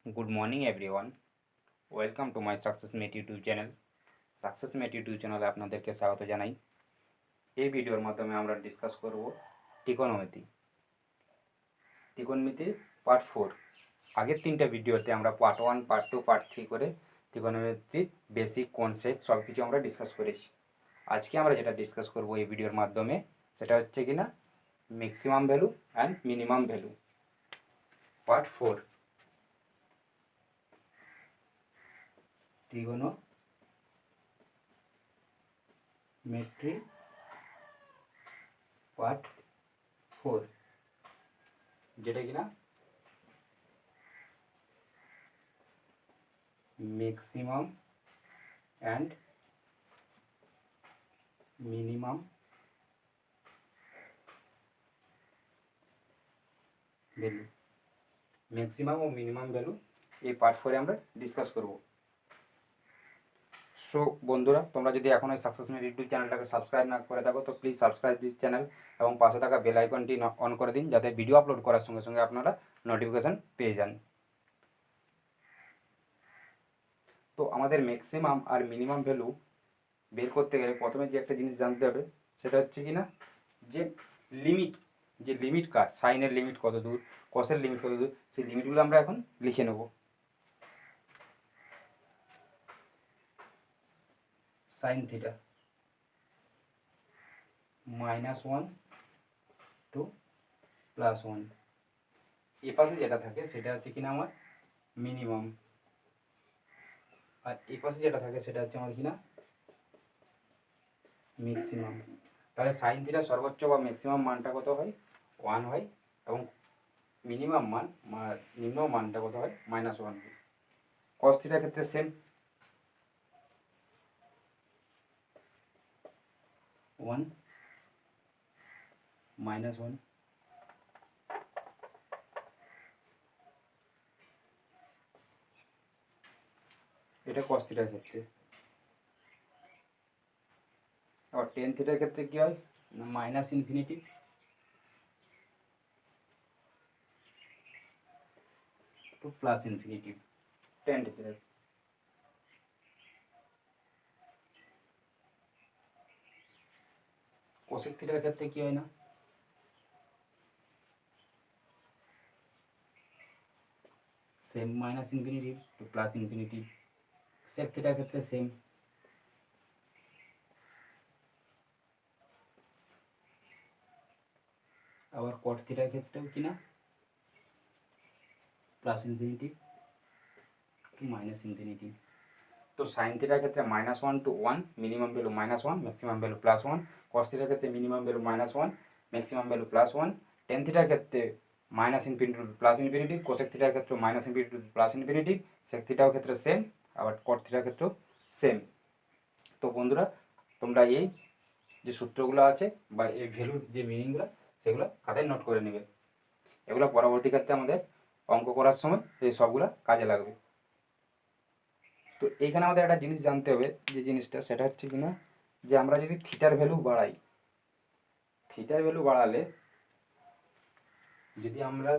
Good morning everyone. Welcome to my Success Mate YouTube চ্যানেল। Success mate YouTube চ্যানেলে আপনাদেরকে স্বাগত জানাই। এই ভিডিওর মাধ্যমে আমরা ডিসকাস করব ত্রিকোণমিতি। ত্রিকোণমিতি পার্ট 4। আগের তিনটা ভিডিওতে আমরা পার্ট 1, পার্ট 2, পার্ট 3 করে ত্রিকোণমিতির বেসিক কনসেপ্ট সব কিছু আমরা ডিসকাস করেছি। আজকে আমরা যেটা ডিসকাস করব এই ভিডিওর মাধ্যমে সেটা হচ্ছে কিনা maximum value and minimum value part 4। ত্রিকোণমিতি পার্ট 4, যেটা কিনা maximum and minimum value. Maximum ও মিনিমাম ভ্যালু এই পার্ট 4 আমরা ডিসকাস করব। সো বন্ধুরা, তোমরা যদি এখন এই সাকসেস মেট ইউটিউব চ্যানেলটাকে সাবস্ক্রাইব না করে থাকো তো প্লিজ সাবস্ক্রাইব দিস চ্যানেল এবং পাশে থাকা বেল আইকনটি অন করে দিন, যাতে ভিডিও আপলোড করার সঙ্গে সঙ্গে আপনারা নোটিফিকেশান পেয়ে যান। তো আমাদের ম্যাক্সিমাম আর মিনিমাম ভ্যালু বের করতে গেলে প্রথমে যে একটা জিনিস জানতে হবে সেটা হচ্ছে কি না যে লিমিট, যে লিমিট কার সাইনের লিমিট কত দূর, কসের লিমিট কত দূর, সেই লিমিটগুলো আমরা এখন লিখে নেব। সাইন থিটা -1 টু +1, এ পাশে যেটা থাকে সেটা হচ্ছে কিনা আমার মিনিমাম, আর এই পাশে যেটা থাকে সেটা হচ্ছে আমার কিনা ম্যাক্সিমাম। তাহলে সাইন থিটা সর্বোচ্চ বা ম্যাক্সিমাম মানটা কত হয়? 1 হয়, এবং মিনিমাম মান নিম্ন মানটা কত হয়? -1 হয়। কস থিটার ক্ষেত্রে সেম, 1 -1। এটা কস থিটার ক্ষেত্রে। আবার টেন থিটার ক্ষেত্রে কী হয়? -∞ টু +∞ টেন থিটার। কোসেক থিটার ক্ষেত্রে কী হয় না? Same -∞ two +∞। সেক থিটার ক্ষেত্রে সেম। আবার কট থিটার ক্ষেত্রেও কিনা +∞ টু -∞। তো সাইন থিটার ক্ষেত্রে -1 to 1, minimum value -1, maximum value +1। Cos থিটার ক্ষেত্রে minimum value -1, maximum value +1। Tan থিটার ক্ষেত্রে -∞ টু +∞। কোসেক থিটার ক্ষেত্রে -∞ টু +∞। সেক থিটার ক্ষেত্রে সেম, আবার কট থিটার ক্ষেত্রেও সেম। তো বন্ধুরা, তোমরা এই যে সূত্রগুলো আছে বা এই ভ্যালুর যে মিনিংগুলো সেগুলো খাতায় নোট করে নেবে। এগুলো পরবর্তী ক্ষেত্রে আমাদের অঙ্ক করার সময় এই সবগুলো কাজে লাগবে। তো এইখানে আমাদের একটা জিনিস জানতে হবে, যে জিনিসটা সেটা হচ্ছে কিনা যে আমরা যদি থিটার ভ্যালু বাড়াই, থিটার ভ্যালু বাড়ালে যদি আমরা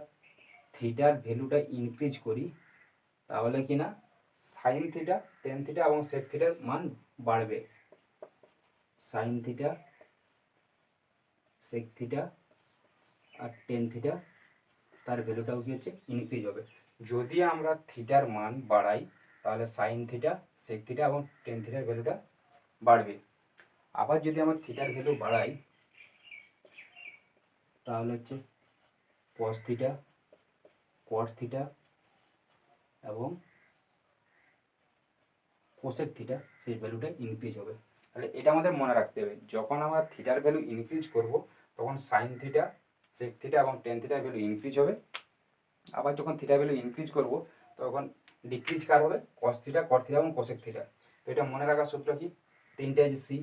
থিটার ভ্যালুটা ইনক্রিজ করি তাহলে কিনা সাইন থিটা, টেন থিটা এবং সেক থিটার মান বাড়বে। সাইন থিটা, সেক থিটা আর টেন থিটা তার ভ্যালুটাও কি হচ্ছে ইনক্রিজ হবে। যদি আমরা থিটার মান বাড়াই তাহলে সাইন থিটা, সেক থিটা এবং টেন থিটার ভ্যালুটা বাড়বে। আবার যদি আমরা থিটার ভ্যালু বাড়াই তাহলে হচ্ছে কস থিটা, কট থিটা এবং কোসেক থিটা সেই ভ্যালুটা ইনক্রিজ হবে। তাহলে এটা আমাদের মনে রাখতে হবে, যখন আমরা থিটার ভ্যালু ইনক্রিজ করব তখন সাইন থিটা, সেক থিটা এবং টেন থিটার ভ্যালু ইনক্রিজ হবে। আবার যখন থিটার ভ্যালু ইনক্রিজ করব তখন ডিক্রিজ কার হবে? কস থিটা, কট থিটা এবং কোসেক থিটা। তো এটা মনে রাখার সূত্র কি? তিনটে আছে সি,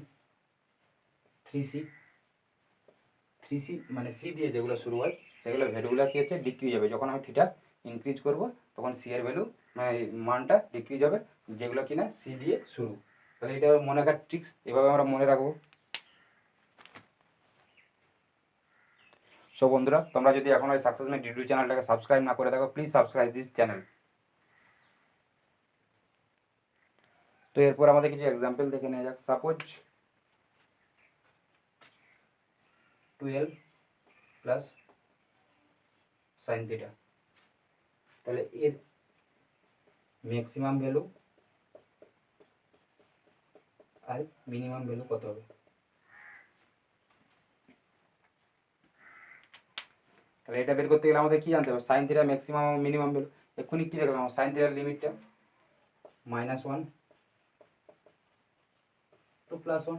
3C, 3C মানে সি দিয়ে যেগুলো শুরু হয় সেগুলো ভ্যালুগুলো কী হচ্ছে ডিক্রিজ হবে। যখন আমি থিটা ইনক্রিজ করব তখন সি এর ভ্যালু মানে মানটা ডিক্রিজ হবে, যেগুলো কিনা সি দিয়ে শুরু। তাহলে এটা মনে রাখার ট্রিক্স, এভাবে আমরা মনে রাখবো। সো বন্ধুরা, তোমরা যদি এখন ওই সাকসেস মেট ইউটিউব চ্যানেলটাকে সাবস্ক্রাইব না করে থাকো প্লিজ সাবস্ক্রাইব দিস চ্যানেল। তো এরপর আমাদের কিছু এক্সাম্পল দেখে নেওয়া যাক। সাপোজ 12 প্লাস সাইন থিটা, তাহলে এর ম্যাক্সিমাম ভ্যালু আর মিনিমাম ভ্যালু কত হবে? তাহলে এটা বের করতে গেলে আমাদের কি জানতে হবে? সাইন থিটা ম্যাক্সিমাম এবং মিনিমাম ভ্যালু। এক্ষুনি কি দেখলাম? সাইন থিটার লিমিটটা -1 টু +1।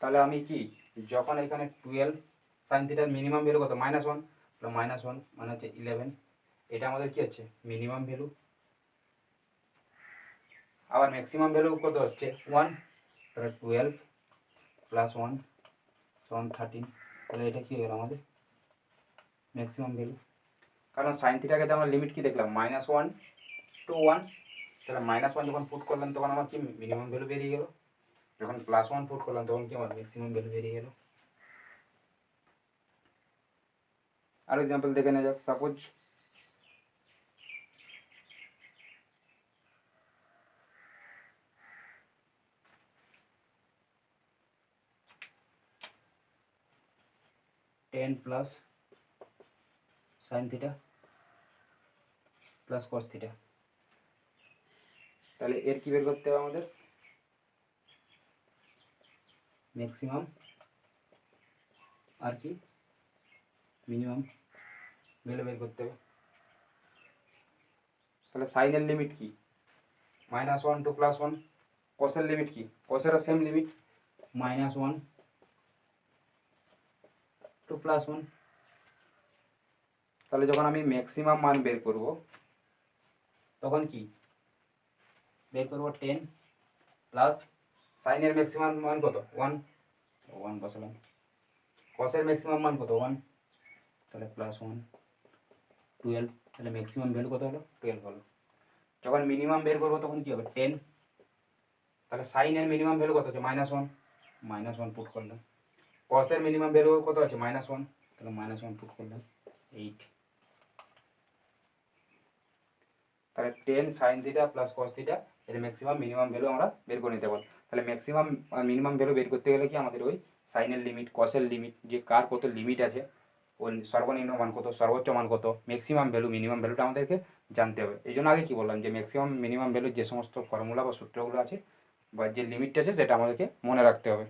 তাহলে আমি কি যখন এখানে 12 সাইন থিটার মিনিমাম ভ্যালু কত? -1, তাহলে -1 মানে হচ্ছে 11, এটা আমাদের কি হচ্ছে? Minimum value. আবার ম্যাক্সিমাম ভ্যালু কত হচ্ছে? 1, তাহলে 12 + 1 সমান 13, তাহলে এটা কি হলো আমাদের ম্যাক্সিমাম ভ্যালু। কারণ সাইন থিটাকে তো আমরা লিমিট কি দেখলাম? -1 to 1, তাহলে -1 যখন পুট করলাম তখন আমার কি মিনিমাম ভ্যালু বেরিয়ে গেল, যখন +1 পুট করলাম তখন কি আমার ম্যাক্সিমাম ভ্যালু বেরিয়ে গেল। আর এক্সাম্পল দেখে নেওয়া যাক। Suppose 10 plus sign theta plus cos theta, তাহলে এর কি বের করতে হবে আমাদের? ম্যাক্সিমাম আর কি মিনিমাম ভ্যালু বের করতে হবে। তাহলে সাইনের লিমিট কি? -1 to +1। কসের লিমিট কি? কসেরও সেম লিমিট, -1 to +1। তাহলে যখন আমি ম্যাক্সিমাম মান বের করব তখন কি বের করব? 10 প্লাস সাইনের ম্যাক্সিমাম মান কত? 1 বসালাম। কসের ম্যাক্সিমাম মান কত? 1, তাহলে +1 12, তাহলে ম্যাক্সিমাম ভ্যালু কত হলো? 12 হলো। যখন মিনিমাম বের করবো তখন কি হবে? 10, তাহলে সাইনের মিনিমাম ভ্যালু কত হচ্ছে? -1 পুট করলাম। কসের মিনিমাম ভ্যালু কত আছে? -1, তাহলে -1 পুট করলাম 8। তাহলে 10 sign theta plus cos theta এর ম্যাক্সিমাম মিনিমাম ভ্যালু আমরা বের করে নিতে পারবো। তাহলে ম্যাক্সিমাম আর মিনিমাম ভ্যালু বের করতে গেলে কি আমাদের ওই সাইনের লিমিট, কসের লিমিট, যে কার কত লিমিট আছে, ওই সর্বনিম্ন মান কত, সর্বোচ্চ মান কত, ম্যাক্সিমাম ভ্যালু, মিনিমাম ভ্যালুটা আমাদেরকে জানতে হবে। এই জন্য আগে কী বললাম যে ম্যাক্সিমাম মিনিমাম ভ্যালুর যে সমস্ত ফর্মুলা বা সূত্রগুলো আছে বা যে লিমিটটা আছে সেটা আমাদেরকে মনে রাখতে হবে।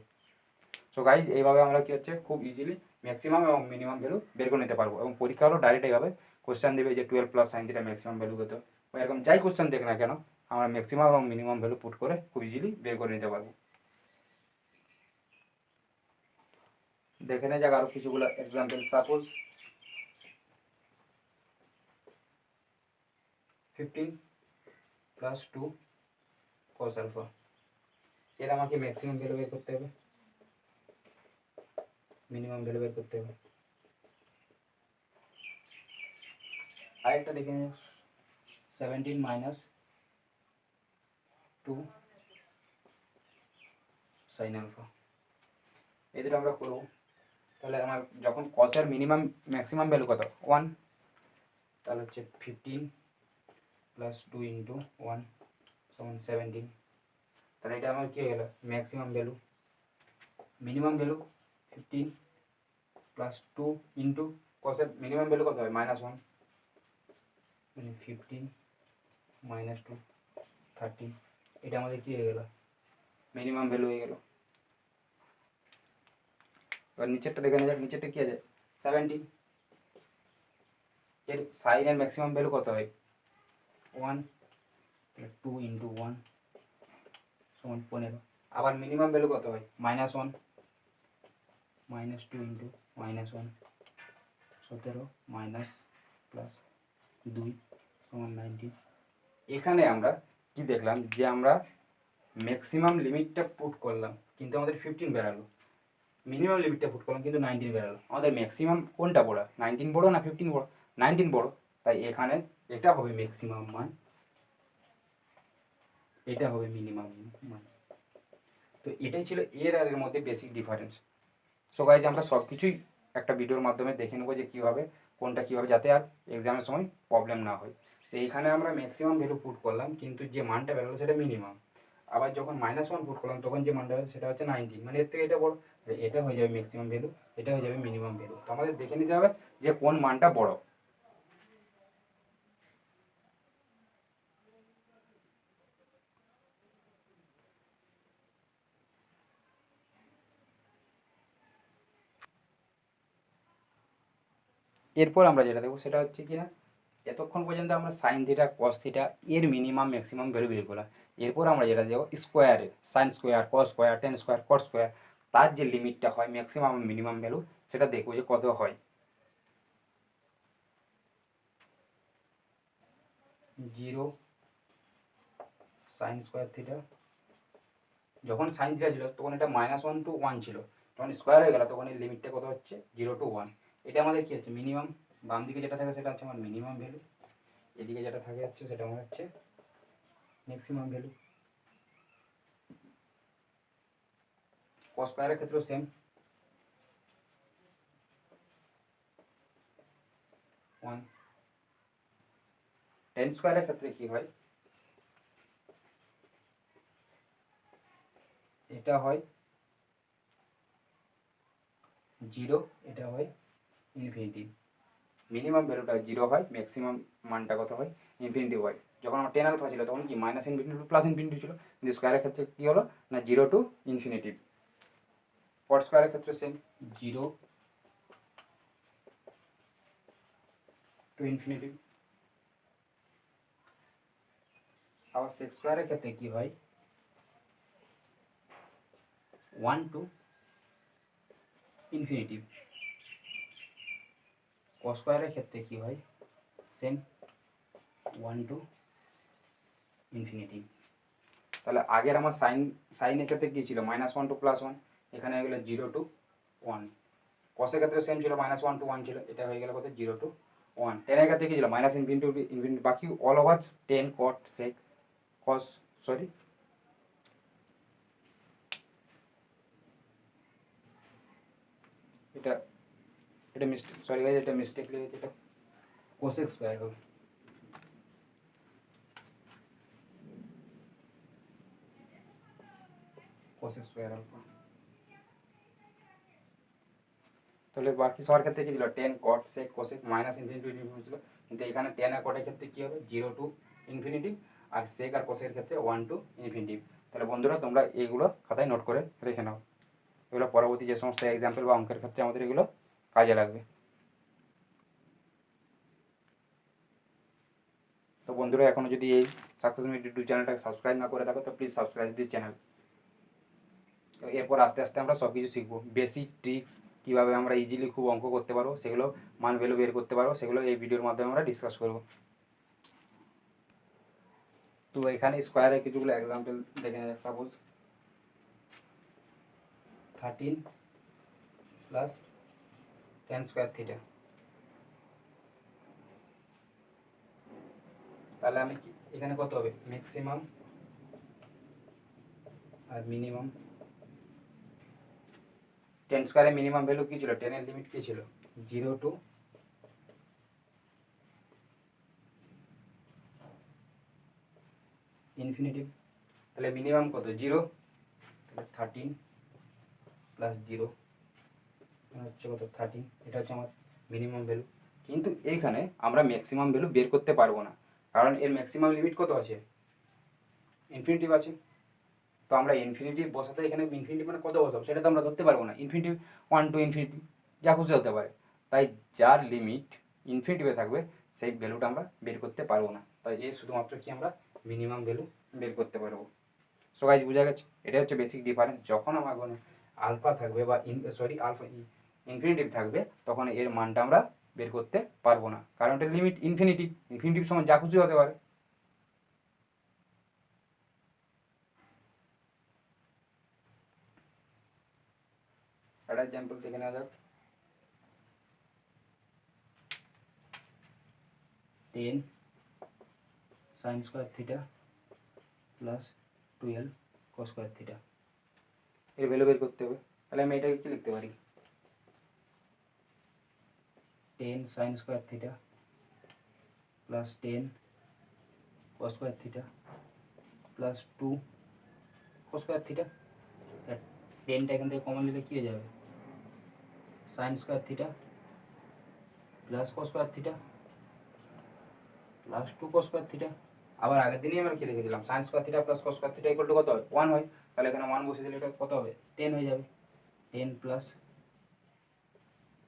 সো গাইজ এইভাবে আমরা কী হচ্ছে খুব ইজিলি ম্যাক্সিমাম এবং মিনিমাম ভ্যালু বের করে নিতে পারবো। এবং পরীক্ষা হলো ডাইরেক্ট এইভাবে কোশ্চেন দেবে যে 12 plus sine theta maximum value কত, বা এরকম যাই কোশ্চেন দেখ না কেন আমরা ম্যাক্সিমাম এবং মিনিমাম ভ্যালু পুট করে খুব ইজিলি বের করে নিতে পারবো। দেখে নেওয়া যাক আরও কিছুগুলো এক্সাম্পল। সাপোজ 15 প্লাস 2 cos আলফা, এর আমাকে ম্যাক্সিমাম ভ্যালু বের করতে হবে, মিনিমাম ভ্যালু বের করতে হবে। আরেকটা দেখে নিন 17 মাইনাস 2 সাইন আলফা, এই দুটো আমরা করবো। তাহলে আমার যখন কসের মিনিমাম ম্যাক্সিমাম ভ্যালু কত? 1, তাহলে হচ্ছে 15 প্লাস 2 ইন্টু 1 সমান 17, তাহলে এটা আমার কী হয়ে গেলো? Maximum value. Minimum value 15 plus 2 into কসের মিনিমাম ভ্যালু কত হয়? -1, মানে 15 মাইনাস 2 13, এটা আমাদের কী হয়ে গেলো? মিনিমাম ভ্যালু হয়ে গেল। এবার নিচেরটা দেখে নেওয়া যাক। নিচেরটা কী আছে? 17, এর সাইনের ম্যাক্সিমাম ভ্যালু কত হয়? 1, 2 ইন্টু 1 সমান 15, আবার মিনিমাম ভ্যালু কত হয়? -1, -2 ইন্টু -1 17 মাইনাস প্লাস 2 সমান 19। এখানে আমরা কি দেখলাম যে আমরা ম্যাক্সিমাম লিমিটটা পুট করলাম কিন্তু আমাদের 15 বেরালো, মিনিমাম লিমিটটা পুট করলাম কিন্তু 19 বেরালো। আমাদের ম্যাক্সিমাম কোনটা বড়? 19 বড় না 15 বড়? 19 বড়, তাই এখানে এটা হবে ম্যাক্সিমাম মান, এটা হবে মিনিমাম মান। তো এটাই ছিল এর আর এর মধ্যে বেসিক ডিফারেন্স। সো গাইজ আমরা সব কিছুই একটা ভিডিওর মাধ্যমে দেখে নেবো যে কীভাবে কোনটা কীভাবে, যাতে আর এক্সামের সময় প্রবলেম না হয়। তো এইখানে আমরা ম্যাক্সিমাম ভ্যালু পুট করলাম, কিন্তু যে মানটা বেরোলো সেটা মিনিমাম। আবার যখন -1 পুট করলাম তখন যে মানটা সেটা হচ্ছে 19, মানে এর থেকে এটা বড়, এটা হয়ে যাবে ম্যাক্সিমাম ভ্যালু, এটা হয়ে যাবে মিনিমাম ভ্যালু। তো আমাদের দেখে নিতে হবে যে কোন মানটা বড়। এরপর আমরা যেটা দেখবো সেটা হচ্ছে কি না, এতক্ষণ পর্যন্ত আমরা সাইন থিটা কস থিটা এর মিনিমাম ম্যাক্সিমাম ভ্যালু বের করলাম। এরপর আমরা যেটা দেবো স্কোয়ারের, sine square cos square tan square cot square, তার যে লিমিটটা হয় ম্যাক্সিমাম মিনিমাম ভ্যালু, সেটা দেখবো যে কত হয়। 0 সাইন স্কোয়ার থিটা, যখন সাইন থিটা ছিল তখন এটা -1 to 1 ছিল, যখন স্কোয়ার হয়ে গেল তখন এই লিমিটটা কত হচ্ছে 0 to 1। এটা আমাদের কী হচ্ছে মিনিমাম, বাম দিকে যেটা থাকে সেটা হচ্ছে আমার মিনিমাম ভ্যালু, এদিকে যেটা থাকে হচ্ছে সেটা আমার হচ্ছে ম্যাক্সিমাম ভ্যালু। কস স্কোয়ারের ক্ষেত্রেও সেম, 1। টেন স্কোয়ারের ক্ষেত্রে কী হয়, এটা হয় 0, এটা হয় ইনফিনিটি। মিনিমাম ভ্যালুটা 0 হয়, ম্যাক্সিমাম মানটা কত হয় ইনফিনিটি হয়। যখন আমার টেন আলফা ছিল তখন কি minus infinity two plus infinity ছিল, কিন্তু স্কোয়ারের ক্ষেত্রে কী হলো না 0 to ইনফিনিটি। কট স্কোয়ারের ক্ষেত্রে সেম, 0 to ইনফিনিটি। আবার সেক্স স্কোয়ারের ক্ষেত্রে কী হয় 1 to ইনফিনিটি। কস স্কোয়ারের ক্ষেত্রে কী হয় সেম, 1 to ইনফিনিটি। তাহলে আগের আমার সাইনের ক্ষেত্রে কী ছিল -1 to +1, এখানে হয়ে গেলো 0 to 1। কসের ক্ষেত্রে সেম ছিল -1 to 1 ছিল, এটা হয়ে গেল কত 0 to 1। টেনের ক্ষেত্রে কী ছিল -ইনফিনিটি টু ইনফিনিটি, বাকি all over tan cot sec cos, sorry এটা এটা মিস্টেক, সরি গাইজ এটা মিস্টেক লিখেছে, এটা কোসেক স্কোয়ার হবে। Cosec square alpha. তাহলে বাকি সবার ক্ষেত্রে কী ছিল tan cot sec cosec -infinity to infinity ছিল, কিন্তু এখানে টেন আর কটের ক্ষেত্রে কী হবে 0 to ইনফিনিটি, আর সেক আর কোসের ক্ষেত্রে 1 to ইনফিনিটি। তাহলে বন্ধুরা তোমরা এইগুলো খাতায় নোট করে রেখে নাও, এগুলো পরবর্তী যে সমস্ত এক্সাম্পল বা অঙ্কের ক্ষেত্রে আমাদের এগুলো কাজে লাগবে। তো বন্ধুরা এখনও যদি এই সাকসেস মিট ইউটিউব চ্যানেলটাকে সাবস্ক্রাইব না করে থাকো তো প্লিজ সাবস্ক্রাইব দিস চ্যানেল। এরপর আস্তে আস্তে আমরা সব কিছু শিখবো, বেসিক ট্রিক্স কীভাবে আমরা ইজিলি খুব অঙ্ক করতে পারবো, সেগুলো মান ভ্যালু বের করতে পারবো, সেগুলো এই ভিডিওর মাধ্যমে আমরা ডিসকাস করবো। তো এখানে স্কোয়ারের কিছুগুলো এক্সাম্পল দেখে নেওয়া যাক। Suppose 13 plus tan square theta, তাহলে আমি কি এখানে কত হবে ম্যাক্সিমাম আর মিনিমাম। টেন স্কোয়ারের মিনিমাম ভ্যালু কী ছিল, টেনের লিমিট কী ছিল 0 to ইনফিনিটি। তাহলে মিনিমাম কত 0, তাহলে 13 প্লাস 0 হচ্ছে কত 13, এটা হচ্ছে আমার মিনিমাম ভ্যালু। কিন্তু এইখানে আমরা ম্যাক্সিমাম ভ্যালু বের করতে পারবো না, কারণ এর ম্যাক্সিমাম লিমিট কত আছে ইনফিনিটি আছে। তো আমরা ইনফিনিটি বসাতে এখানে ইনফিনিটি মানে কত বসাবো সেটা তো আমরা ধরতে পারবো না, ইনফিনিটি 1 to ইনফিনিটি যা খুশি হতে পারে। তাই যার লিমিট ইনফিনিটিভে থাকবে সেই ভ্যালুটা আমরা বের করতে পারবো না, তাই এই শুধুমাত্র কি আমরা মিনিমাম ভ্যালু বের করতে পারবো। সো গাইজ বোঝা গেছে, এটা হচ্ছে বেসিক ডিফারেন্স। যখন আমার কোনো আলফা থাকবে বা আলফা ইনফিনিটিভ থাকবে তখন এর মানটা আমরা বের করতে পারবো না, কারণ এটার লিমিট ইনফিনিটিভ সময় যা খুশি হতে পারে। একটা এক্সাম্পল দেখে নেওয়া যাক। 10 সাইন স্কোয়ার থিটা প্লাস 12 কস স্কোয়ার থিটা, এর ভ্যালু বের করতে হবে। তাহলে আমি এটাকে কী লিখতে পারি 10 sine square theta plus 10 cos square theta plus 2 cos square theta. টেনটা এখান থেকে কমন নিলে কী হয়ে যাবে, sine square theta plus cos square theta plus 2 cos square theta. আবার আগের দিনই আমরা কি লিখে দিলাম, sine square theta plus cos square theta equal to কত হয়, 1 হয়। তাহলে এখানে 1 বসে দিলে এটা কত হবে, 10 হয়ে যাবে। 10 প্লাস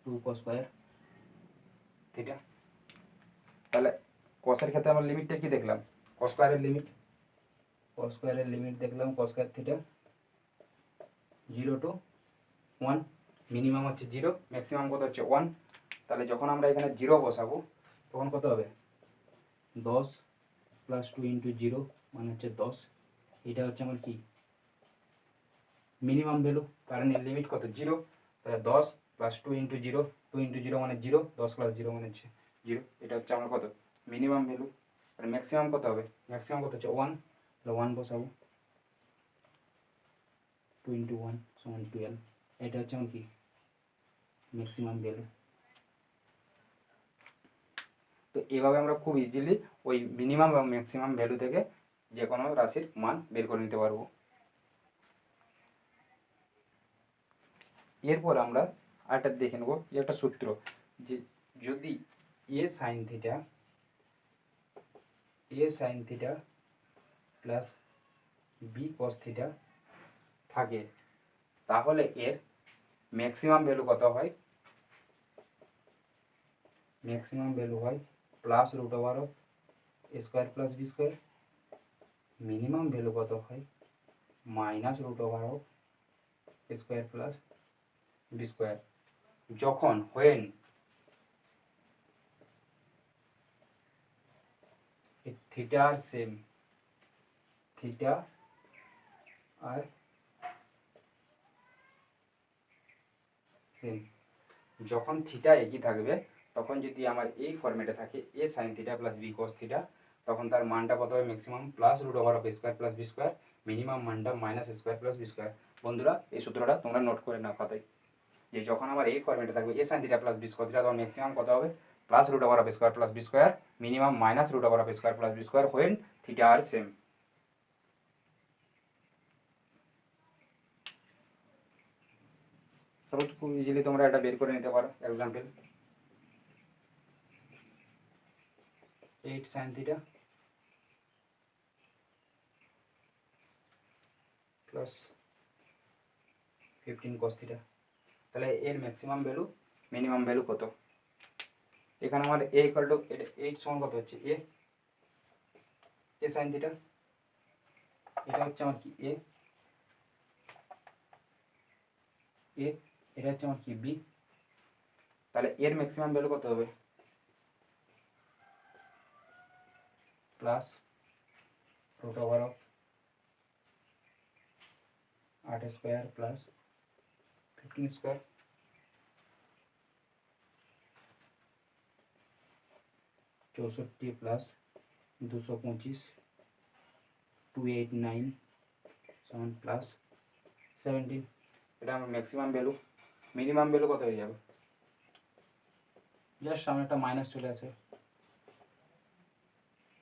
2 কস স্কোয়ার থিটা। তাহলে কসের ক্ষেত্রে আমরা লিমিটটা কি দেখলাম, কস স্কোয়ারের লিমিট দেখলাম কস স্কোয়ার থিটা 0 to 1, মিনিমাম হচ্ছে 0, ম্যাক্সিমাম কত হচ্ছে 1। তাহলে যখন আমরা এখানে 0 বসাবো তখন কত হবে, 10 প্লাস 2 ইন্টু 0 মানে হচ্ছে 10। এটা হচ্ছে আমার কি মিনিমাম ভ্যালু, কারণ এর লিমিট কত 0। তাহলে 10 প্লাস 2 ইন্টু 0, 2 ইন্টু 0 মানে 0, 10 প্লাস 0 মানে হচ্ছে 0। এটা হচ্ছে আমার কত মিনিমাম ভ্যালু। আর ম্যাক্সিমাম কত হবে, ম্যাক্সিমাম কত হচ্ছে 1। তাহলে 1 বসাবো, 2 ইন্টু 1 সমান 12। এটা হচ্ছে আমার কি ম্যাক্সিমাম ভ্যালু। তো এভাবে আমরা খুব ইজিলি ওই মিনিমাম এবং ম্যাক্সিমাম ভ্যালু থেকে যে কোনো রাশির মান বের করে নিতে পারবো। এরপর আমরা আরেকটা দেখে নেব, একটা সূত্র, যে যদি A sine theta plus B cos theta থাকে, তাহলে এর ম্যাক্সিমাম ভ্যালু কত হয়, ম্যাক্সিমাম ভ্যালু হয় plus root over of A square plus B square. Minimum value কত হয় minus root over of A square plus B square. যখন when theta are same, theta are same, যখন theta একই থাকবে তখন যদি আমার এই ফর্মেটে থাকে A sine theta plus B cos theta, তখন তার মানটা কত হবে maximum plus root over of square plus B square, minimum মানটা minus square plus B square. বন্ধুরা এই সূত্রটা তোমরা নোট করে নাও খাতায়, যে যখন আমার এই ফর্মেটে থাকবে A sine theta plus B cos theta তখন ম্যাক্সিমাম কত হবে plus root over of square plus B square, minimum minus root over of square plus B square when theta are same. Suppose খুব ইজিলি তোমরা এটা বের করে নিতে পারো। Example 8 sin theta plus 15 cos theta। তাহলে এর ম্যাক্সিমাম ভ্যালু মিনিমাম ভ্যালু কত, এখানে আমার এ ইকুয়াল টু 8 সমান কত হচ্ছে এ sin theta, এটা হচ্ছে আমার কি এ, এটা হচ্ছে আমার কি বি। তাহলে এর ম্যাক্সিমাম ভ্যালু কত হবে plus root over of 8 square plus 15 square, 64 plus 225 289 সমান প্লাস 17। এটা আমার ম্যাক্সিমাম ভ্যালু। মিনিমাম ভ্যালু কত হয়ে যাবে, জাস্ট সামনে একটা মাইনাস চলে আসে,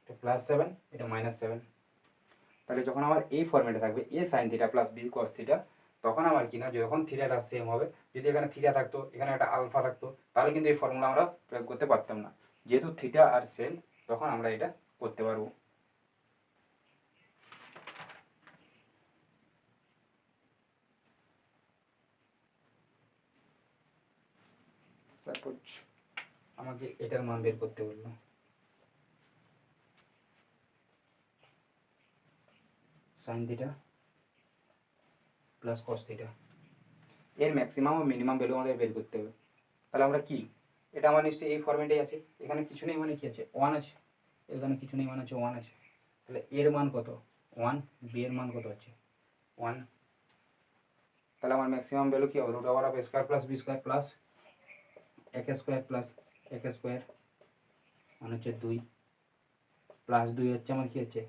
এটা +7 এটা -7। তাহলে যখন আমার এই ফর্মেটে থাকবে A sine theta plus B cos theta, তখন আমার কি না যখন থিটাটা সেম হবে, যদি এখানে থিটা থাকতো এখানে একটা আলফা থাকতো তাহলে কিন্তু এই ফর্মুলা আমরা প্রয়োগ করতে পারতাম না। যেহেতু থিটা আর সেম তখন আমরা এটা করতে পারবো। সাপোজ আমাকে এটার মান বের করতে বললো, sign theta plus cos theta, এর ম্যাক্সিমাম ও মিনিমাম ভ্যালু আমাদের বের করতে হবে। তাহলে আমরা কি, এটা আমার নিশ্চয়ই এই ফর্মেটেই আছে, এখানে কিছু নেই মানে কি আছে 1 আছে, এখানে কিছু নেই মানে হচ্ছে 1 আছে। তাহলে এর মান কত 1, বি এর মান কত হচ্ছে 1। তাহলে আমার ম্যাক্সিমাম ভ্যালু কি হবে root over of square plus B square plus এক স্কোয়ার প্লাস এক স্কোয়ার মানে হচ্ছে 2 প্লাস 2 হচ্ছে আমার কি হচ্ছে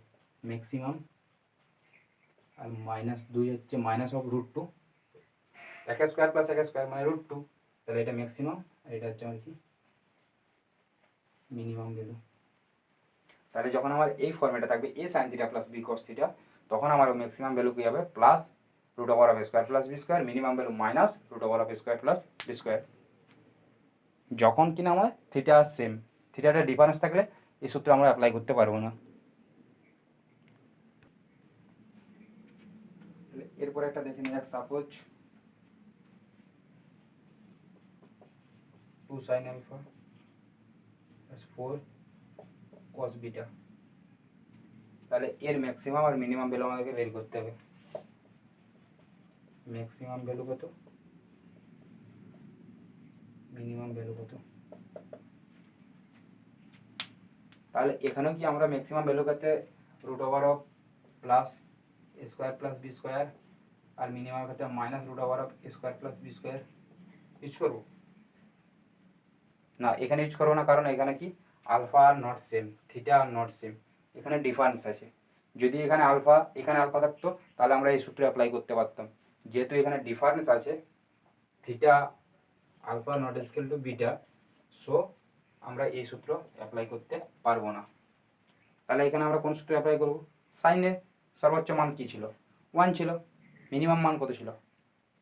ম্যাক্সিমাম, আর -2 হচ্ছে মাইনাস অফ √2, এক স্কোয়ার প্লাস এক স্কোয়ার মানে √2। তাহলে এটা ম্যাক্সিমাম আর এটা হচ্ছে আমার কি মিনিমাম ভ্যালু। তাহলে যখন আমার এই ফর্মেটে থাকবে A sine theta plus B cos theta, তখন আমার ম্যাক্সিমাম ভ্যালু কী হবে plus root over of square plus B square, minimum value minus root over of square plus B square. যখন কিনা আমার থিটা সেম, থিটাটা ডিফারেন্স থাকলে এই সূত্র আমরা অ্যাপ্লাই করতে পারবো না। এরপরে একটা দেখে নিই, suppose 2 sin alpha plus 4 cos beta, তাহলে এর ম্যাক্সিমাম আর মিনিমাম ভ্যালু আমাদেরকে বের করতে হবে। ম্যাক্সিমাম ভ্যালু কত, মিনিমাম ভ্যালু কত। তাহলে এখানেও কি আমরা ম্যাক্সিমাম ভ্যালু ক্ষেত্রে root over of plus A square plus B square আর মিনিমাম ক্ষেত্রে minus root over of A square plus B square use করবো? না, এখানে ইউজ করবো না, কারণ এখানে কি alpha are not same, theta R not same, এখানে ডিফারেন্স আছে। যদি এখানে আলফা থাকতো তাহলে আমরা এই সূত্রে অ্যাপ্লাই করতে পারতাম। যেহেতু এখানে ডিফারেন্স আছে, theta alpha not equal to beta, so আমরা এই সূত্র অ্যাপ্লাই করতে পারবো না। তাহলে এখানে আমরা কোন সূত্র অ্যাপ্লাই করবো? সাইনের সর্বোচ্চ মান কী ছিল? 1 ছিল। মিনিমাম মান কত ছিল?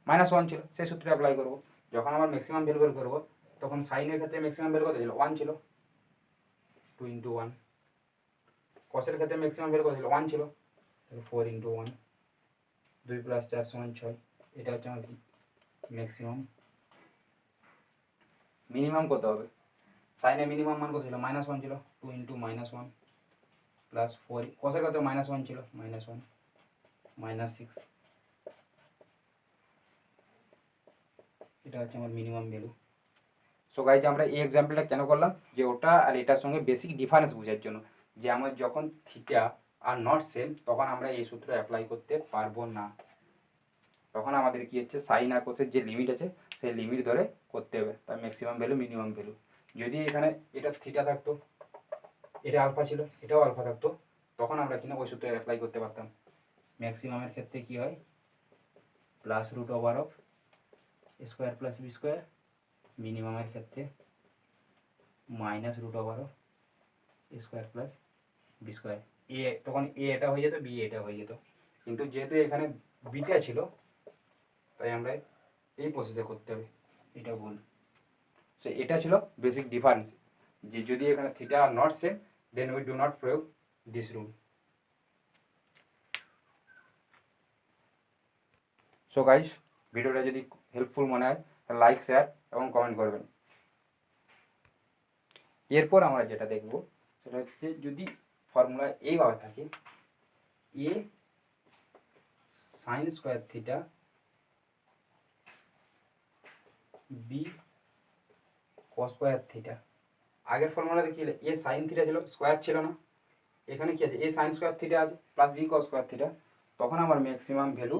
-1 ছিল। সেই সূত্রে অ্যাপ্লাই করবো। যখন আমার ম্যাক্সিমাম ভ্যালু বের করবো তখন সাইনের ক্ষেত্রে ম্যাক্সিমাম ভ্যালু কত ছিল? 1 ছিল, 2 × 1। কসের ক্ষেত্রে ম্যাক্সিমাম ভ্যালু কত ছিল? 1 ছিল, তাহলে 4 × 1, 2 + 4 = 6। এটা হচ্ছে আমার কি ম্যাক্সিমাম। মিনিমাম কত হবে? সাইনের মিনিমাম মান কত ছিল? -1 ছিল, 2 × -1 প্লাস 4, কসের ক্ষেত্রে -1 ছিল, -1 -6। এটা হচ্ছে আমার মিনিমাম ভ্যালু। সো গাইজ আমরা এই এক্সাম্পলটা কেন করলাম, যে ওটা আর এটার সঙ্গে বেসিক ডিফারেন্স বোঝার জন্য, যে আমার যখন থিটা আর নট সেম তখন আমরা এই সূত্র অ্যাপ্লাই করতে পারবো না। তখন আমাদের কি হচ্ছে সাইন আর কোসের যে লিমিট আছে সেই লিমিট ধরে করতে হবে, তার ম্যাক্সিমাম ভ্যালু মিনিমাম ভ্যালু। যদি এখানে এটা থিটা থাকতো, এটা আলফা ছিল, এটাও আলফা থাকতো, তখন আমরা কিনা ওই সূত্রে অ্যাপ্লাই করতে পারতাম। ম্যাক্সিমামের ক্ষেত্রে কি হয়? Plus root over of square plus B square, মিনিমামের ক্ষেত্রে minus root over of square plus B square. তখন এ এটা হয়ে যেত, বি এটা হয়ে যেত, কিন্তু যেহেতু এখানে বিটা ছিল তাই আমরা এই প্রসেসে করতে হবে, এটা ভুল। সো এটা ছিল বেসিক ডিফারেন্স, যে যদি এখানে theta R not same then we do not প্রয়োগ দিস রুল। সো গাইস, ভিডিওটা যদি হেল্পফুল মনে হয় তাহলে লাইক, শেয়ার এবং কমেন্ট করবেন। এরপর আমরা যেটা দেখব সেটা হচ্ছে, যদি ফর্মুলা এইভাবে থাকে A sine square theta B cos square theta. আগের ফর্মুলা দেখিয়ে এ সাইন থিটা ছিল, স্কোয়ার ছিল না, এখানে কি আছে? এ সাইন স্কোয়ার থিটা আছে plus B cos square theta. তখন আমার ম্যাক্সিমাম ভ্যালু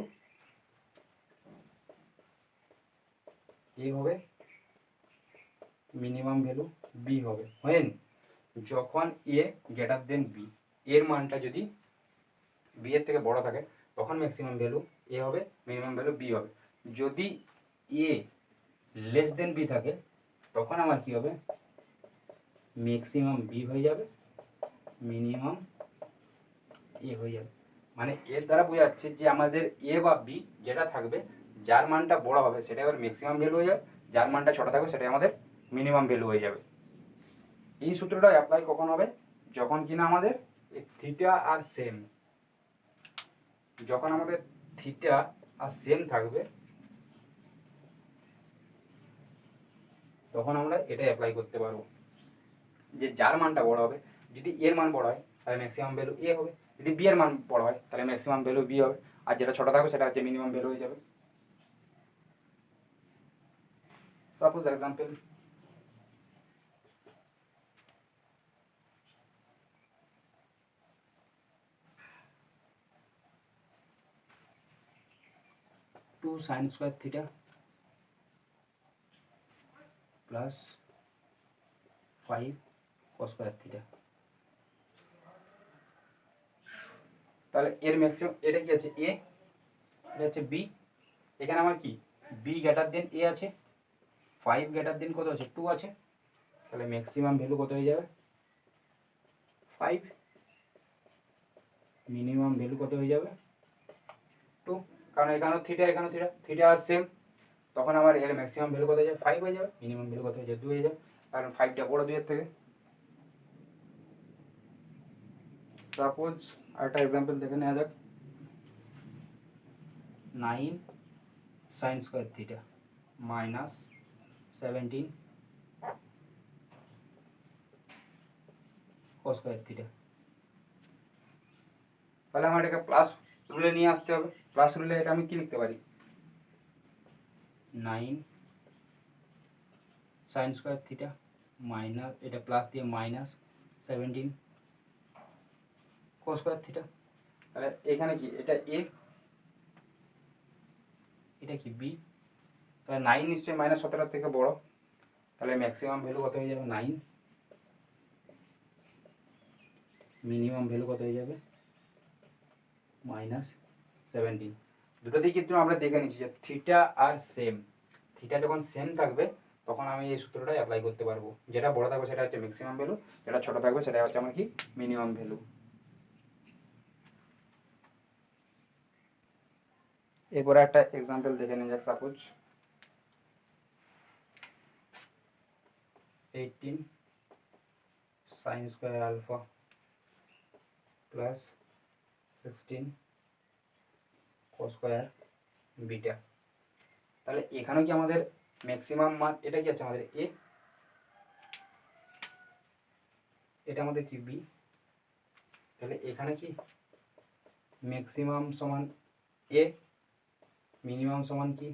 এ হবে, মিনিমাম ভ্যালু বি হবে। হোয়েন যখন এ গ্রেটার দেন বি, এর মানটা যদি বি এর থেকে বড় থাকে তখন ম্যাক্সিমাম ভ্যালু এ হবে, মিনিমাম ভ্যালু বি হবে। যদি এ লেস দেন বি থাকে তখন আমার কি হবে? ম্যাক্সিমাম বি হয়ে যাবে, মিনিমাম এ হয়ে যাবে। মানে এর দ্বারা বোঝা যাচ্ছে যে আমাদের এ বা বি যেটা থাকবে, যার মানটা বড় হবে সেটা এবার ম্যাক্সিমাম ভ্যালু হয়ে যাবে, যার মানটা ছোট থাকবে সেটা আমাদের মিনিমাম ভ্যালু হয়ে যাবে। এই সূত্রটা অ্যাপ্লাই কখন হবে? যখন কিনা আমাদের থিটা আর সেম, যখন আমাদের থিটা আর সেম থাকবে তখন আমরা এটা অ্যাপ্লাই করতে পারবো, যে যার মানটা বড় হবে, যদি এর মান বড় হয় তাহলে ম্যাক্সিমাম ভ্যালু এ হবে, যদি বি এর মান বড় হয় তাহলে ম্যাক্সিমাম ভ্যালু বি হবে, আর যেটা ছোট থাকবে সেটা হচ্ছে মিনিমাম ভ্যালু হয়ে যাবে। Suppose example, two sine square theta plus 5 cos square theta. তাহলে এর ম্যাক্সিমাম, এটা কি আছে? এ, এটা হচ্ছে বি। এখানে আমার কি বি গ্রেটার দেন এ আছে, 5 গ্রেটার দেন কত আছে? 2 আছে। তাহলে ম্যাক্সিমাম ভ্যালু কত হয়ে যাবে? 5। মিনিমাম ভ্যালু কত হয়ে যাবে 2, কারণ এখানেও থিটা এখানেও থিটা, থিটা আর সেম, তখন আমার এর ম্যাক্সিমাম ভ্যালু কত হয়ে যাবে 5 হয়ে যাবে, মিনিমাম ভ্যালু কত হয়ে যাবে 2 হয়ে যাবে, কারণ 5টা বড় 2 এর থেকে। সাপোজ আরেকটা এক্সাম্পল দেখে নেওয়া যাক, 9 সাইন স্কোয়ার থিটা মাইনাস 17 কস স্কোয়ার থিটা। তাহলে আমার এটাকে প্লাস রুলে নিয়ে আসতে হবে। প্লাস রুলে এটা আমি কি লিখতে পারি, 9 সাইন স্কোয়ার থিটা মাইনাস, এটা প্লাস দিয়ে মাইনাস 17 কস স্কোয়ার থিটা। তাহলে এখানে কি, এটা এ, এটা কি বি, তাহলে 9 নিশ্চয়ই -17 থেকে বড়, তাহলে ম্যাক্সিমাম ভ্যালু কত হয়ে যাবে 9, মিনিমাম ভ্যালু কত হয়ে যাবে -17। দুটোতেই কিন্তু আমরা দেখে নিচ্ছি যে থিটা আর সেম, থিটা যখন সেম থাকবে তখন আমি এই সূত্রটা অ্যাপ্লাই করতে পারবো, যেটা বড় থাকবে সেটা হচ্ছে ম্যাক্সিমাম ভ্যালু, যেটা ছোট থাকবে সেটা হচ্ছে আমার কি মিনিমাম ভ্যালু। এরপরে একটা এক্সাম্পল দেখে নিন যাক, suppose 18 sine square alpha plus 16 cos square beta. তাহলে এখানেও কি আমাদের ম্যাক্সিমাম মান, এটা কি আছে আমাদের এ, এটা আমাদের কি বি, তাহলে এখানে কি ম্যাক্সিমাম সমান এ, মিনিমাম সমান কি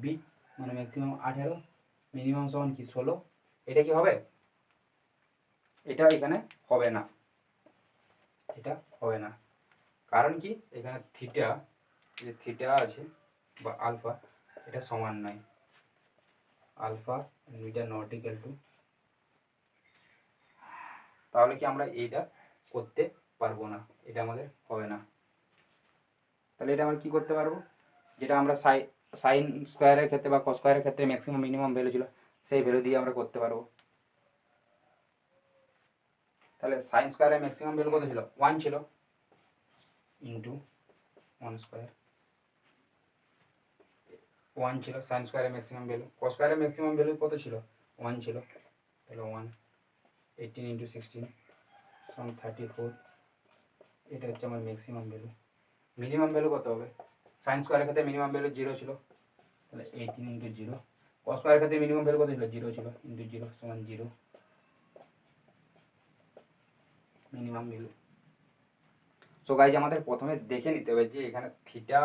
বি, মানে ম্যাক্সিমাম 18, মিনিমাম সমান কি 16, এটা কি হবে, এটা এখানে হবে না, এটা হবে না, কারণ কি এখানে থিটা, যে থিটা আছে বা আলফা, এটা সমান নয়, alpha beta not equal to, তাহলে কি আমরা এইটা করতে পারবো না, এটা আমাদের হবে না। তাহলে এটা আমরা কি করতে পারবো, যেটা আমরা সাইন স্কোয়ারের ক্ষেত্রে বা কস স্কোয়ারের ক্ষেত্রে ম্যাক্সিমাম মিনিমাম ভ্যালু ছিল, সেই ভ্যালু দিয়ে আমরা করতে পারবো। তাহলে সাইন স্কোয়ারের ম্যাক্সিমাম ভ্যালু কত ছিল 1 ছিল, ইন্টু 1 স্কোয়ার, 1 ছিল সাইন স্কোয়ারের ম্যাক্সিমাম ভ্যালু, কস স্কোয়ারের ম্যাক্সিমাম ভ্যালু কত ছিল 1 ছিল, তাহলে 1, 18 ইন্টু 16 সমান 34, এটা হচ্ছে আমার ম্যাক্সিমাম ভ্যালু। মিনিমাম ভ্যালু কত হবে, সাইন স্কোয়ারের ক্ষেত্রে মিনিমাম ভ্যালু 0 ছিল, তাহলে 18 ইন্টু 0, কস স্কোয়ারের ক্ষেত্রে মিনিমাম ভ্যালু কত ছিল 0 ছিল, ইন্টু 0 সমান 0, মিনিমাম ভ্যালু। সো গাইজ আমাদের প্রথমে দেখে নিতে হবে যে এখানে থিটা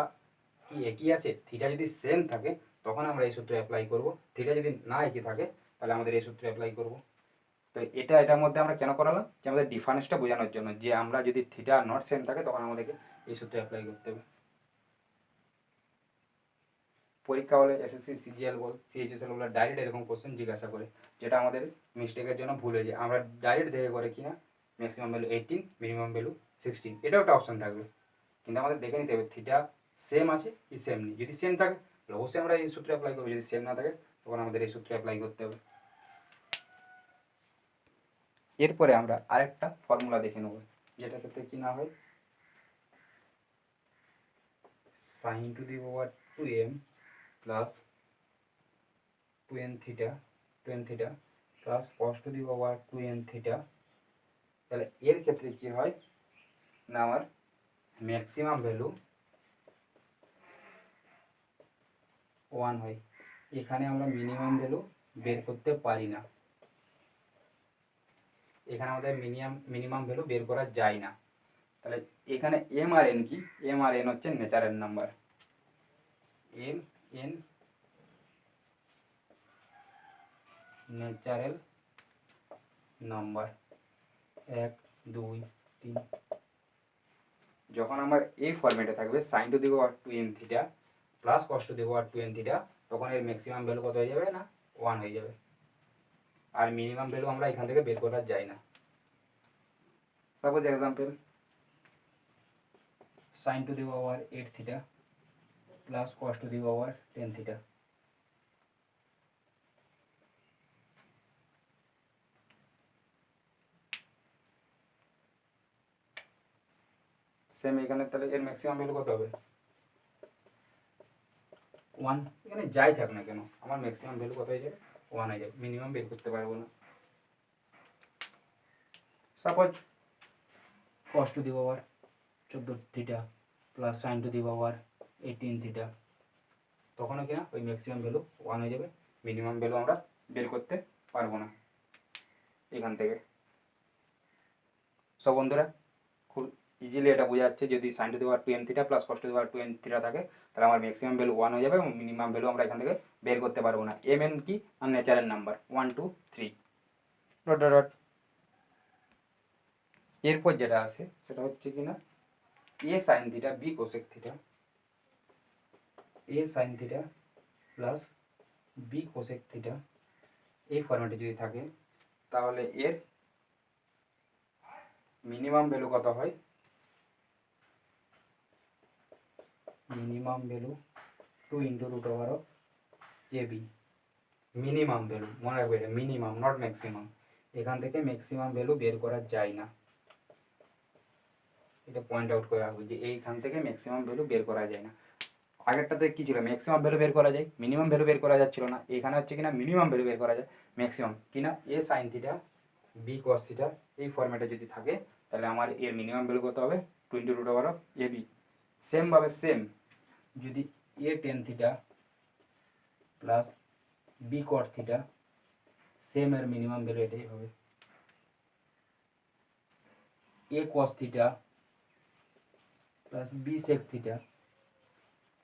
কি একই আছে, থিটা যদি সেম থাকে তখন আমরা এই সূত্র অ্যাপ্লাই করব, থিটা যদি না একই থাকে তাহলে আমাদের এই সূত্র অ্যাপ্লাই করব। তো এটার মধ্যে আমরা কেন করালাম, যে আমাদের ডিফারেন্সটা বোঝানোর জন্য, যে আমরা যদি থিটা নট সেম থাকে তখন আমাদেরকে এই সূত্র অ্যাপ্লাই করতে হবে। পরীক্ষা হলে এসএসসি সিজিএল বল সিএইচএসএল বলে ডাইরেক্ট এরকম কোশ্চেন জিজ্ঞাসা করে, যেটা আমাদের মিস্টেকের জন্য ভুল হয়ে যায়, আমরা ডাইরেক্ট দেখে করে কিনা ম্যাক্সিমাম ভ্যালু 18, মিনিমাম ভ্যালু 16, এটাও একটা অপশন থাকবে, কিন্তু আমাদের দেখে নিতে হবে থিটা সেম আছে কি সেম নেই, যদি সেম থাকে তাহলে অবশ্যই আমরা এই সূত্রে অ্যাপ্লাই করবো, যদি সেম না থাকে তখন আমাদের এই সূত্রে অ্যাপ্লাই করতে হবে। এরপরে আমরা আরেকটা ফর্মুলা দেখে নেব, যেটা ক্ষেত্রে কি না হয়, sine to the power 2m plus 2n theta plus cos to the power 2n theta. তাহলে এর ক্ষেত্রে কি হয় না, আমার ম্যাক্সিমাম ভ্যালু 1 হয়, এখানে আমরা মিনিমাম ভ্যালু বের করতে পারি না, এখানে আমাদের মিনিমাম ভ্যালু বের করা যায় না। তাহলে এখানে এম আর এন কি, এম আর এন হচ্ছে natural number, M N natural number 1 2 3, যখন আমার এই ফরম্যাটে থাকবে sine to the power 2n theta plus cos to the power 2n theta, তখন এর ম্যাক্সিমাম ভ্যালু কত হয়ে যাবে না 1 হয়ে যাবে, আর মিনিমাম ভ্যালু আমরা এখান থেকে বের করা যায় না। Suppose example sine to the power 8 theta plus cos to the power 10 theta. Same এখানে তাহলে এর ম্যাক্সিমাম ভ্যালু কত হবে 1, এখানে যাই থাক না কেন আমার ম্যাক্সিমাম ভ্যালু কত হয়ে যাবে 1 হয়ে যাবে, মিনিমাম বের করতে পারবো না। Suppose cos two the power 14 theta plus sin two the power 18 theta, তখনও কিনা ওই ম্যাক্সিমাম ভ্যালু 1 হয়ে যাবে, মিনিমাম ভ্যালু আমরা বের করতে পারবো না এখান থেকে। সব বন্ধুরা খুব ইজিলি এটা বোঝা যাচ্ছে, যদি sin two the power 2m theta plus cos two the power 2n theta থাকে তাহলে আমার ম্যাক্সিমাম ভ্যালু 1 হয়ে যাবে এবং মিনিমাম ভ্যালু আমরা এখান থেকে বের করতে পারবো না। mn কি আর natural number 1 2 3 dot dot dot. এরপর যেটা আছে সেটা হচ্ছে কিনা a sin theta b cosec theta, a sin theta plus b cosec theta এই ফরম্যাটে যদি থাকে তাহলে এর মিনিমাম ভ্যালু কত হয়, minimum value 2 into root over of A B. Minimum value মনে রাখবে, এটা মিনিমাম নট ম্যাক্সিমাম, এখান থেকে ম্যাক্সিমাম ভ্যালু বের করা যায় না, এটা পয়েন্ট আউট করে রাখবে যে এইখান থেকে ম্যাক্সিমাম ভ্যালু বের করা যায় না। আগেরটাতে কী ছিল, ম্যাক্সিমাম ভ্যালু বের করা যায়, মিনিমাম ভ্যালু বের করা যাচ্ছিল না, এখানে হচ্ছে কিনা মিনিমাম ভ্যালু বের করা যায়, ম্যাক্সিমাম কিনা A sine theta B cos theta এই ফরম্যাটে যদি থাকে তাহলে আমার এর মিনিমাম ভ্যালু কত হবে 2 into root over of A B. সেমভাবে সেম যদি A tan theta plus B cot theta, same এর মিনিমাম ভ্যালু এটাই হবে, A cos theta plus B sec theta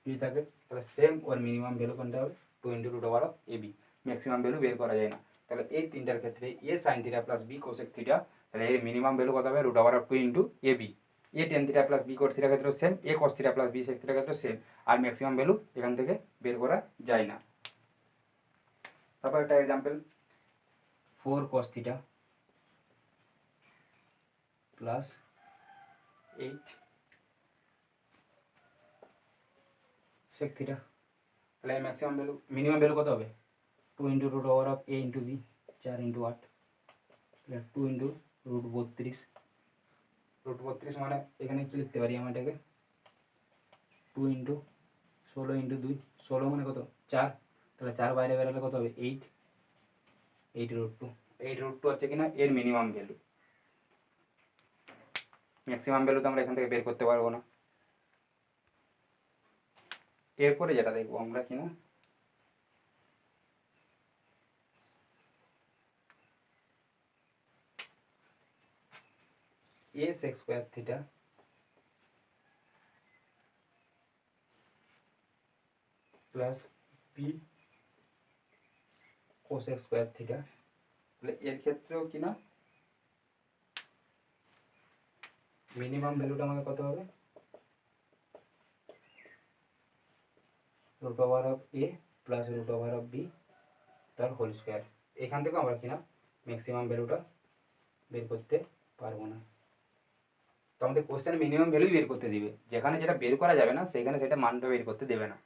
যদি থাকে তাহলে সেম ওর মিনিমাম ভ্যালু কোনটা হবে 2 into root over of A B. Maximum value বের করা যায় না, তাহলে এই তিনটার ক্ষেত্রে A sine theta plus B cosec theta, তাহলে এর মিনিমাম ভ্যালু কত হবে root over of 2 into A B. A tan theta plus B cot থিটার ক্ষেত্রে same, A cos theta plus B sec থিটার ক্ষেত্রে সেম, আর ম্যাক্সিমাম ভ্যালু এখান থেকে বের করা যায় না। তারপর একটা example 4 cos theta plus 8 sec theta, তাহলে ম্যাক্সিমাম ভ্যালু মিনিমাম ভ্যালু কত হবে 2 into root over of A into B, 4 into 8 তাহলে 2 ইন্টু রুট 32, রুট 32 মানে এখানে কি লিখতে পারি আমরা এটাকে 2 ইন্টু 16 ইন্টু 2, 16 মানে কত 4, তাহলে 4 বাইরে বেরোলে কত হবে 8, 8 রুট 2, 8 রুট 2 হচ্ছে কিনা এর মিনিমাম ভ্যালু, ম্যাক্সিমাম ভ্যালু তো আমরা এখান থেকে বের করতে পারবো না। এরপরে যেটা দেখবো আমরা কিনা a sec square theta plus B cosec square theta, তাহলে এর ক্ষেত্রেও কিনা মিনিমাম ভ্যালুটা আমাদের কত হবে root over of A plus root over of B তার হোল স্কোয়ার। এখান থেকে আমরা কিনা ম্যাক্সিমাম ভ্যালুটা বের করতে পারবো না, তো আমাদের কোশ্চেনে মিনিমাম ভ্যালুই বের করতে দিবে, যেখানে যেটা বের করা যাবে না সেখানে সেটা মানটা বের করতে দেবে না,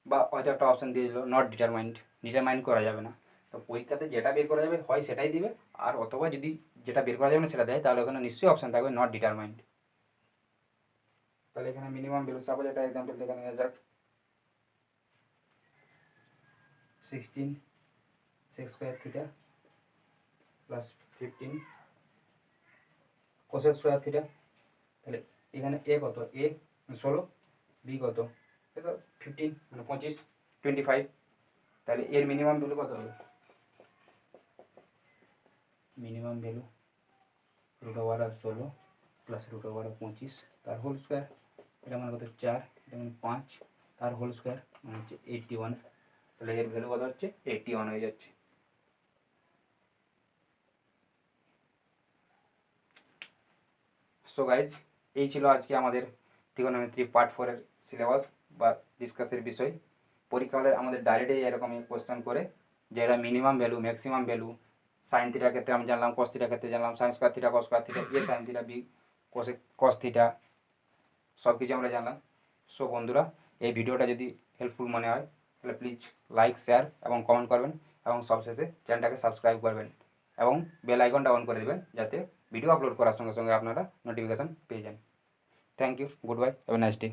বা হয়তো একটা অপশান দিয়ে দিল নট ডিটারমাইন্ড, ডিটারমাইন্ড করা যাবে না। তো পরীক্ষাতে যেটা বের করা যাবে হয় সেটাই দিবে, আর অথবা যদি যেটা বের করা যাবে না সেটা দেয় তাহলে ওখানে নিশ্চয়ই অপশান থাকবে নট ডিটারমাইন্ড। তাহলে এখানে মিনিমাম ভ্যালু সাপোজ একটা এক্সাম্পল দেখে নেওয়া যাক 16 sec square theta plus 15 cosec square theta, তাহলে এখানে এ কত এ 16, বি কত 15 মানে 25 25, তাহলে এর মিনিমাম ভ্যালু কত হবে minimum value root over of 16 plus root over of 25 তার হোল স্কোয়ার, এটা মানে কত 4, এটা মানে 5 তার হোল স্কোয়ার মানে হচ্ছে 81, তাহলে এর ভ্যালু কত হচ্ছে 81 হয়ে যাচ্ছে। সো গাইজ এই ছিল আজকে আমাদের ত্রিকোণমিতি পার্ট 4-এর সিলেবাস বা ডিসকাসের বিষয়। পরীক্ষা হলে আমাদের ডাইরেক্টে এরকমই কোয়েশ্চেন করে যেটা minimum value maximum value, sine থিটার ক্ষেত্রে আমি জানলাম, কস থিটার ক্ষেত্রে জানলাম sine square theta cos square theta, A sine theta B cos theta সব কিছু আমরা জানলাম। সো বন্ধুরা এই ভিডিওটা যদি হেল্পফুল মনে হয় তাহলে প্লিজ লাইক শেয়ার এবং কমেন্ট করবেন এবং সবশেষে চ্যানেলটাকে সাবস্ক্রাইব করবেন এবং বেল আইকনটা অন করে দেবেন যাতে ভিডিও আপলোড করার সঙ্গে সঙ্গে আপনারা নোটিফিকেশান পেয়ে যান। Thank you, goodbye, have a nice day.